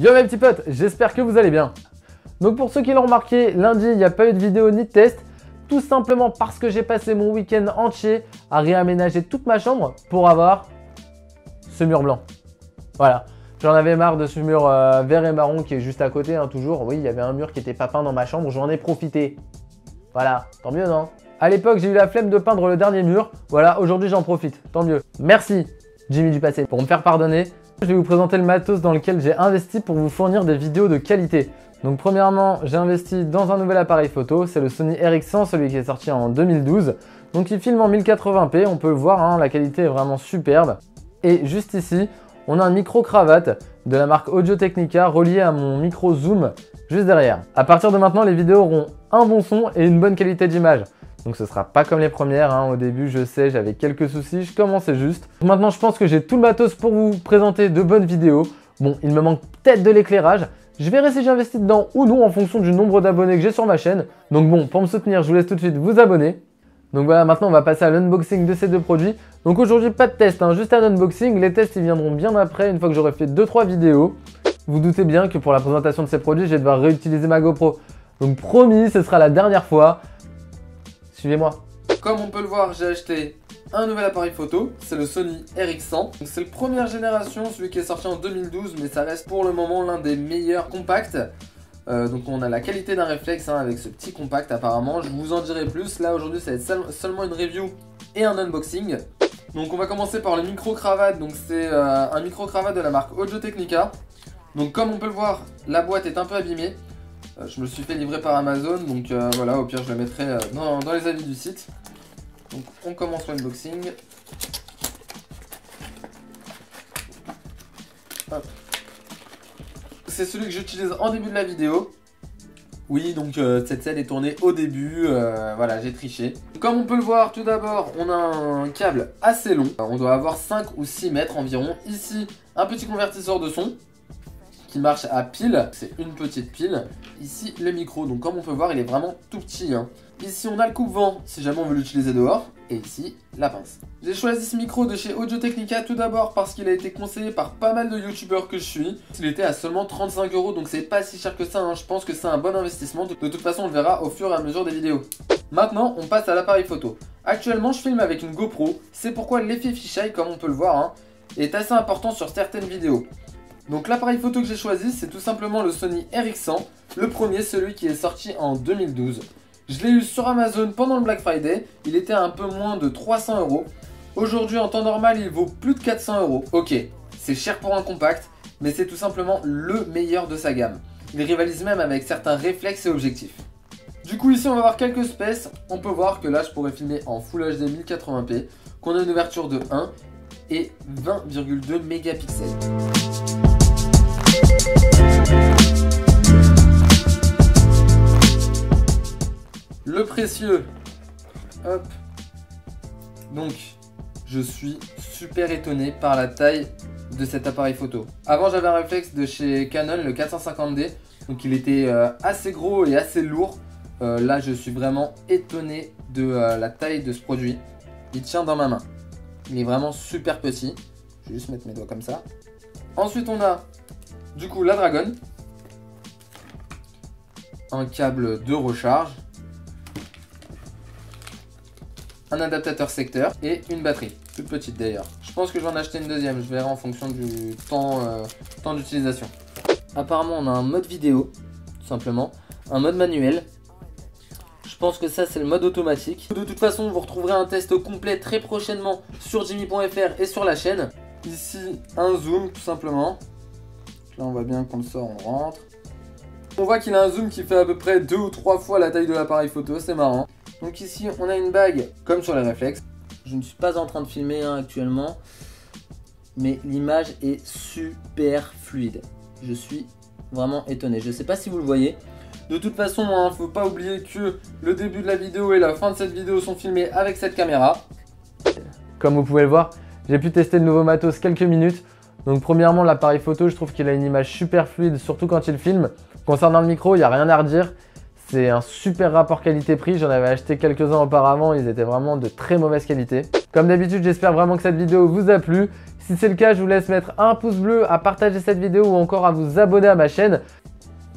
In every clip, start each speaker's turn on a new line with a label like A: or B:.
A: Yo mes petits potes, j'espère que vous allez bien. Donc pour ceux qui l'ont remarqué, lundi il n'y a pas eu de vidéo ni de test, tout simplement parce que j'ai passé mon week-end entier à réaménager toute ma chambre pour avoir ce mur blanc. Voilà, j'en avais marre de ce mur vert et marron qui est juste à côté, hein, toujours. Oui, il y avait un mur qui n'était pas peint dans ma chambre, j'en ai profité. Voilà, tant mieux non? À l'époque j'ai eu la flemme de peindre le dernier mur, voilà, aujourd'hui j'en profite, tant mieux. Merci Jimmy du passé pour me faire pardonner. Je vais vous présenter le matos dans lequel j'ai investi pour vous fournir des vidéos de qualité. Donc premièrement, j'ai investi dans un nouvel appareil photo, c'est le Sony RX100, celui qui est sorti en 2012. Donc il filme en 1080p, on peut le voir, hein, la qualité est vraiment superbe. Et juste ici, on a un micro-cravate de la marque Audio Technica relié à mon micro zoom juste derrière. À partir de maintenant, les vidéos auront un bon son et une bonne qualité d'image. Donc ce sera pas comme les premières, hein. Au début je sais, j'avais quelques soucis, je commençais juste. Maintenant je pense que j'ai tout le matos pour vous présenter de bonnes vidéos. Bon, il me manque peut-être de l'éclairage. Je verrai si j'investis dedans ou non en fonction du nombre d'abonnés que j'ai sur ma chaîne. Donc bon, pour me soutenir, je vous laisse tout de suite vous abonner. Donc voilà, maintenant on va passer à l'unboxing de ces deux produits. Donc aujourd'hui pas de test, hein, juste un unboxing. Les tests ils viendront bien après, une fois que j'aurai fait 2-3 vidéos. Vous doutez bien que pour la présentation de ces produits, je vais devoir réutiliser ma GoPro. Donc promis, ce sera la dernière fois. Suivez-moi. Comme on peut le voir, j'ai acheté un nouvel appareil photo, c'est le Sony RX100. C'est la première génération, celui qui est sorti en 2012, mais ça reste pour le moment l'un des meilleurs compacts. Donc on a la qualité d'un réflexe, hein, avec ce petit compact apparemment. Je vous en dirai plus. Là aujourd'hui ça va être seulement une review et un unboxing. Donc on va commencer par le micro-cravate. Donc c'est un micro-cravate de la marque Audio Technica. Donc comme on peut le voir, la boîte est un peu abîmée. Je me le suis fait livrer par Amazon, donc voilà, au pire je la mettrai dans les avis du site. Donc on commence l'unboxing. C'est celui que j'utilise en début de la vidéo. Oui, donc cette scène est tournée au début, voilà, j'ai triché. Comme on peut le voir, tout d'abord, on a un câble assez long. On doit avoir 5 ou 6 mètres environ. Ici, un petit convertisseur de son qui marche à pile, c'est une petite pile. Ici le micro, donc comme on peut voir il est vraiment tout petit, hein. Ici on a le coupe-vent si jamais on veut l'utiliser dehors. Et ici la pince. J'ai choisi ce micro de chez Audio Technica tout d'abord parce qu'il a été conseillé par pas mal de youtubeurs que je suis. Il était à seulement 35 €, donc c'est pas si cher que ça, hein. Je pense que c'est un bon investissement. De toute façon on le verra au fur et à mesure des vidéos. Maintenant on passe à l'appareil photo. Actuellement je filme avec une GoPro, c'est pourquoi l'effet fisheye, comme on peut le voir, hein, est assez important sur certaines vidéos. Donc l'appareil photo que j'ai choisi, c'est tout simplement le Sony RX100, le premier, celui qui est sorti en 2012. Je l'ai eu sur Amazon pendant le Black Friday, il était à un peu moins de 300 €. Aujourd'hui en temps normal, il vaut plus de 400 €. Ok, c'est cher pour un compact, mais c'est tout simplement le meilleur de sa gamme. Il rivalise même avec certains réflexes et objectifs. Du coup ici on va voir quelques specs, on peut voir que là je pourrais filmer en Full HD 1080p, qu'on a une ouverture de 1 et 20,2 mégapixels. Le précieux, hop, donc je suis super étonné par la taille de cet appareil photo. Avant j'avais un réflexe de chez Canon, le 450D, donc il était assez gros et assez lourd. Là je suis vraiment étonné de la taille de ce produit. Il tient dans ma main, il est vraiment super petit. Je vais juste mettre mes doigts comme ça. Ensuite on a du coup la Dragon, un câble de recharge, un adaptateur secteur et une batterie, toute petite d'ailleurs. Je pense que je vais en acheter une deuxième, je verrai en fonction du temps d'utilisation. Apparemment on a un mode vidéo, tout simplement, un mode manuel. Je pense que ça c'est le mode automatique. De toute façon vous retrouverez un test complet très prochainement sur jimmy.fr et sur la chaîne. Ici un zoom tout simplement. Là on voit bien qu'on le sort, on rentre. On voit qu'il a un zoom qui fait à peu près 2 ou 3 fois la taille de l'appareil photo, c'est marrant. Donc ici on a une bague comme sur les réflexes. Je ne suis pas en train de filmer actuellement, mais l'image est super fluide. Je suis vraiment étonné, je ne sais pas si vous le voyez. De toute façon, hein, faut pas oublier que le début de la vidéo et la fin de cette vidéo sont filmés avec cette caméra. Comme vous pouvez le voir, j'ai pu tester le nouveau matos quelques minutes. Donc premièrement l'appareil photo, je trouve qu'il a une image super fluide, surtout quand il filme. Concernant le micro, il n'y a rien à redire. C'est un super rapport qualité-prix, j'en avais acheté quelques-uns auparavant, ils étaient vraiment de très mauvaise qualité. Comme d'habitude, j'espère vraiment que cette vidéo vous a plu. Si c'est le cas, je vous laisse mettre un pouce bleu, à partager cette vidéo ou encore à vous abonner à ma chaîne.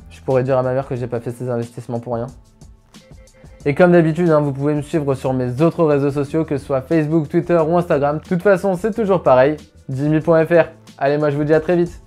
A: Je pourrais dire à ma mère que j'ai pas fait ces investissements pour rien. Et comme d'habitude, vous pouvez me suivre sur mes autres réseaux sociaux, que ce soit Facebook, Twitter ou Instagram. De toute façon, c'est toujours pareil, Jimmy.fr. Allez, moi je vous dis à très vite.